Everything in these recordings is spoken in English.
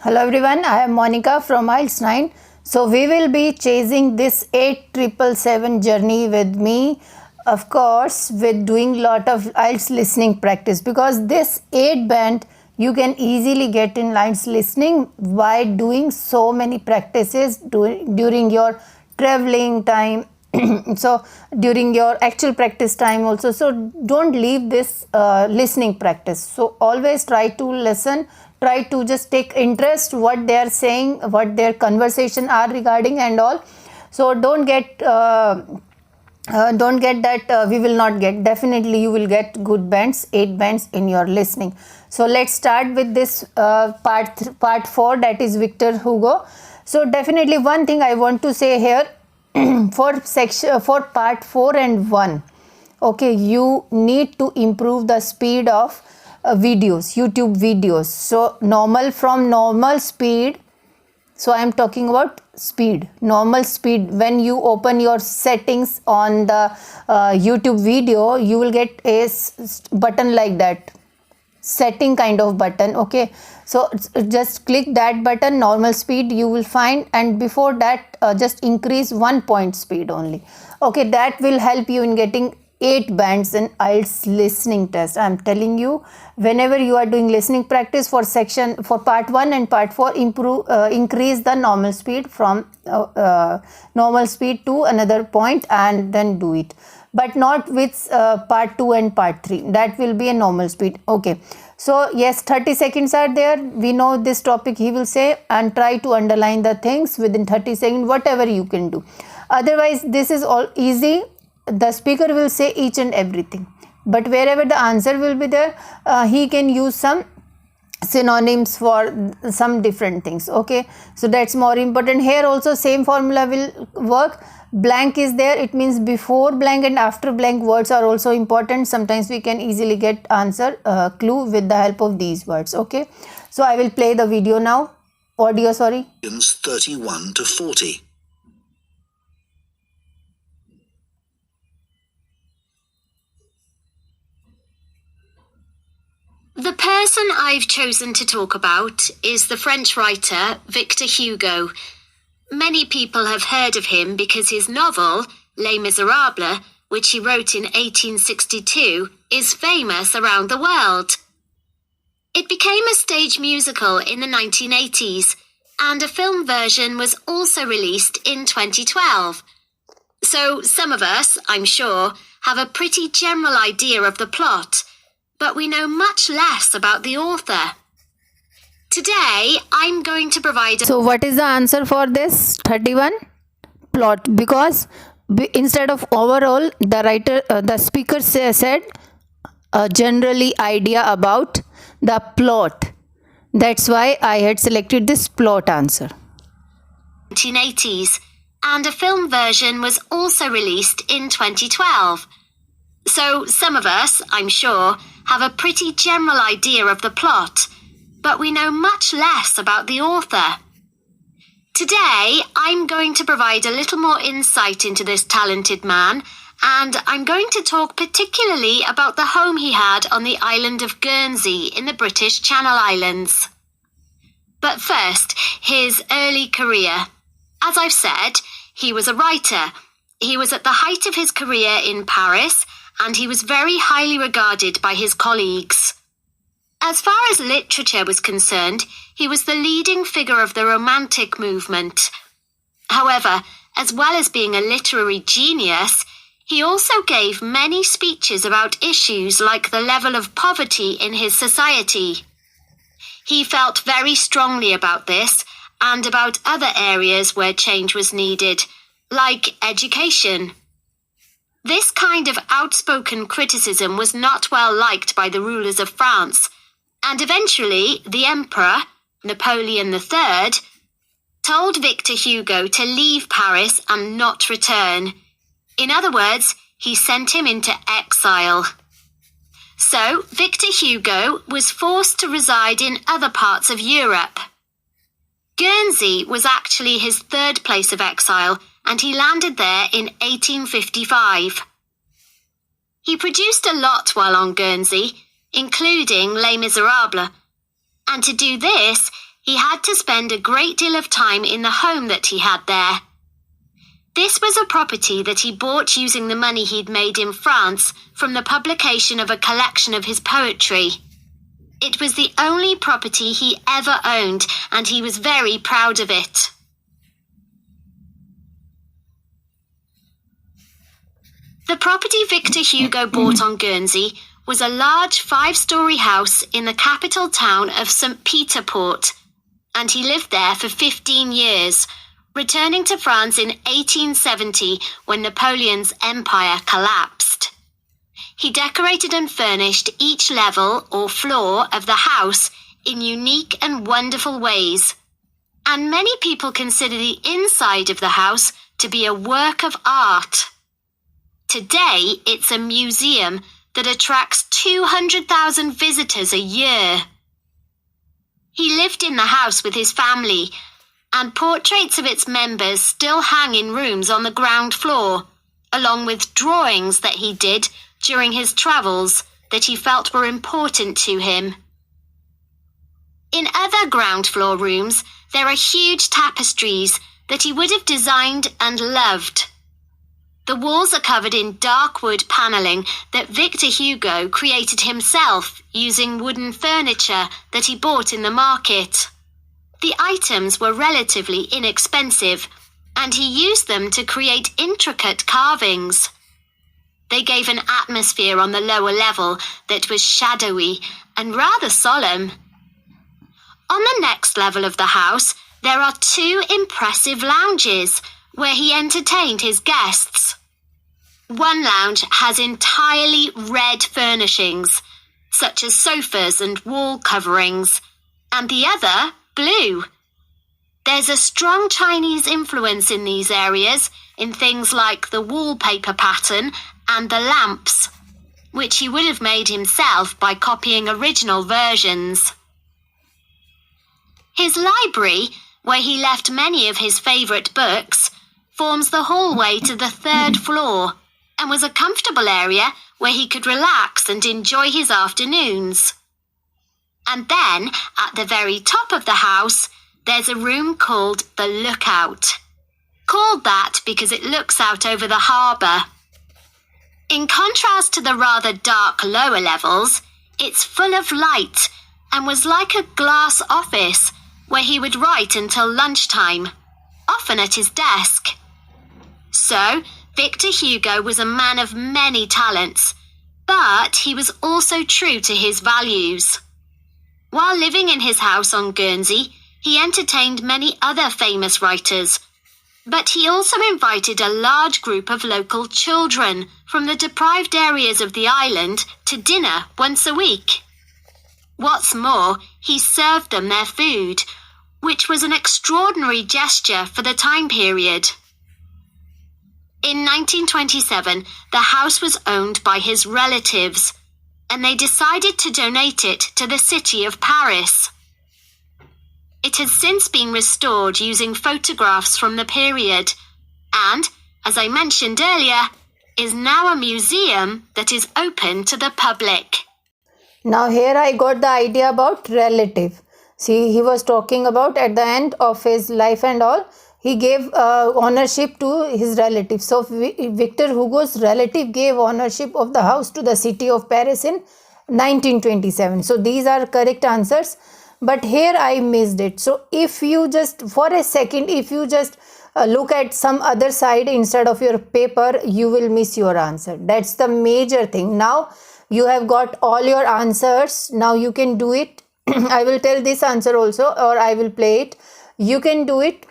Hello everyone, I am Monica from IELTS 9. So we will be chasing this 8777 journey with me, of course, with doing lot of IELTS listening practice, because this 8 band you can easily get in IELTS listening by doing so many practices during your traveling time. So during your actual practice time also, so don't leave this listening practice. So always try to listen, try to just take interest what they are saying, what their conversation are regarding and all. So don't get that we will not get. Definitely you will get good bands, 8 bands in your listening. So let's start with this part 4, that is Victor Hugo. So definitely one thing I want to say here, for part 4 and 1, okay, you need to improve the speed of videos, YouTube videos. So from normal speed, so I am talking about speed, normal speed. When you open your settings on the YouTube video, you will get a button like that, setting kind of button. Okay, so just click that button, normal speed you will find, and before that just increase 1 point speed only. Okay, that will help you in getting 8 bands in IELTS listening test. I am telling you, whenever you are doing listening practice for part 1 and part 4, increase the normal speed from normal speed to another point and then do it, but not with part 2 and part 3. That will be a normal speed. Okay, so yes, 30 seconds are there. We know this topic he will say, and try to underline the things within 30 seconds, whatever you can do. Otherwise this is all easy. The speaker will say each and everything, but wherever the answer will be there, he can use some synonyms for some different things. Okay, so that's more important. Here also same formula will work. Blank is there, it means before blank and after blank words are also important. Sometimes we can easily get answer clue with the help of these words. Okay, so I will play the video now, audio, sorry. 31 to 40. The person I've chosen to talk about is the French writer Victor Hugo. Many people have heard of him because his novel, Les Miserables, which he wrote in 1862, is famous around the world. It became a stage musical in the 1980s, and a film version was also released in 2012. So some of us, I'm sure, have a pretty general idea of the plot, but we know much less about the author. Today, I'm going to provide... So what is the answer for this 31? Plot, because instead of overall, the speaker said generally idea about the plot. That's why I had selected this plot answer. 1980s, and a film version was also released in 2012. So some of us, I'm sure, have a pretty general idea of the plot, but we know much less about the author. Today, I'm going to provide a little more insight into this talented man, and I'm going to talk particularly about the home he had on the island of Guernsey in the British Channel Islands. But first, his early career. As I've said, he was a writer. He was at the height of his career in Paris, and he was very highly regarded by his colleagues. As far as literature was concerned, he was the leading figure of the Romantic movement. However, as well as being a literary genius, he also gave many speeches about issues like the level of poverty in his society. He felt very strongly about this and about other areas where change was needed, like education. This kind of outspoken criticism was not well liked by the rulers of France, and eventually the Emperor, Napoleon III, told Victor Hugo to leave Paris and not return. In other words, he sent him into exile. So Victor Hugo was forced to reside in other parts of Europe. Guernsey was actually his third place of exile, and he landed there in 1855. He produced a lot while on Guernsey, including Les Miserables, and to do this, he had to spend a great deal of time in the home that he had there. This was a property that he bought using the money he'd made in France from the publication of a collection of his poetry. It was the only property he ever owned, and he was very proud of it. The property Victor Hugo bought on Guernsey was a large 5-story house in the capital town of St. Peter Port, and he lived there for 15 years, returning to France in 1870 when Napoleon's empire collapsed. He decorated and furnished each level or floor of the house in unique and wonderful ways, and many people consider the inside of the house to be a work of art. Today, it's a museum that attracts 200,000 visitors a year. He lived in the house with his family, and portraits of its members still hang in rooms on the ground floor, along with drawings that he did during his travels that he felt were important to him. In other ground floor rooms, there are huge tapestries that he would have designed and loved. The walls are covered in dark wood paneling that Victor Hugo created himself using wooden furniture that he bought in the market. The items were relatively inexpensive, and he used them to create intricate carvings. They gave an atmosphere on the lower level that was shadowy and rather solemn. On the next level of the house, there are 2 impressive lounges where he entertained his guests. One lounge has entirely red furnishings, such as sofas and wall coverings, and the other blue. There's a strong Chinese influence in these areas in things like the wallpaper pattern and the lamps, which he would have made himself by copying original versions. His library, where he left many of his favourite books, forms the hallway to the 3rd floor and was a comfortable area where he could relax and enjoy his afternoons. And then, at the very top of the house, there's a room called the Lookout. Called that because it looks out over the harbour. In contrast to the rather dark lower levels, it's full of light and was like a glass office where he would write until lunchtime, often at his desk. So, Victor Hugo was a man of many talents, but he was also true to his values. While living in his house on Guernsey, he entertained many other famous writers, but he also invited a large group of local children from the deprived areas of the island to dinner once a week. What's more, he served them their food, which was an extraordinary gesture for the time period. In 1927, the house was owned by his relatives, and they decided to donate it to the city of Paris. It has since been restored using photographs from the period, and, as I mentioned earlier, is now a museum that is open to the public. Now here I got the idea about relative. See, he was talking about at the end of his life and all, he gave ownership to his relative. So Victor Hugo's relative gave ownership of the house to the city of Paris in 1927. So these are correct answers. But here I missed it. So if you just, for a second, if you just look at some other side instead of your paper, you will miss your answer. That's the major thing. Now you have got all your answers. Now you can do it. I will tell this answer also, or I will play it. You can do it.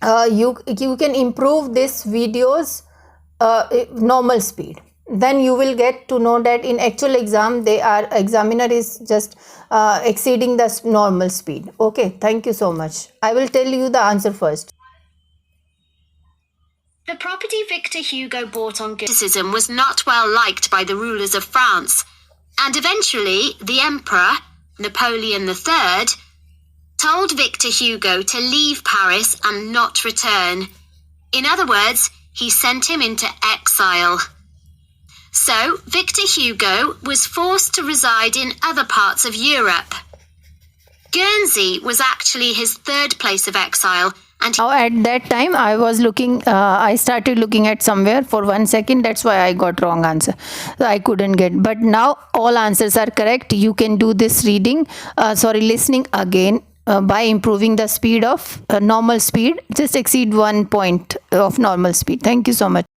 You can improve this videos normal speed. Then you will get to know that in actual exam, examiner is just exceeding the normal speed. Okay, thank you so much. I will tell you the answer first. The property Victor Hugo bought on Guernsey was not well liked by the rulers of France, and eventually the Emperor, Napoleon III, told Victor Hugo to leave Paris and not return. In other words, he sent him into exile. So, Victor Hugo was forced to reside in other parts of Europe. Guernsey was actually his third place of exile, and Now at that time I was looking, I started looking at somewhere for 1 second. That's why I got wrong answer. So I couldn't get. But now all answers are correct. You can do this listening again. By improving the speed of normal speed, just exceed 1 point of normal speed. Thank you so much.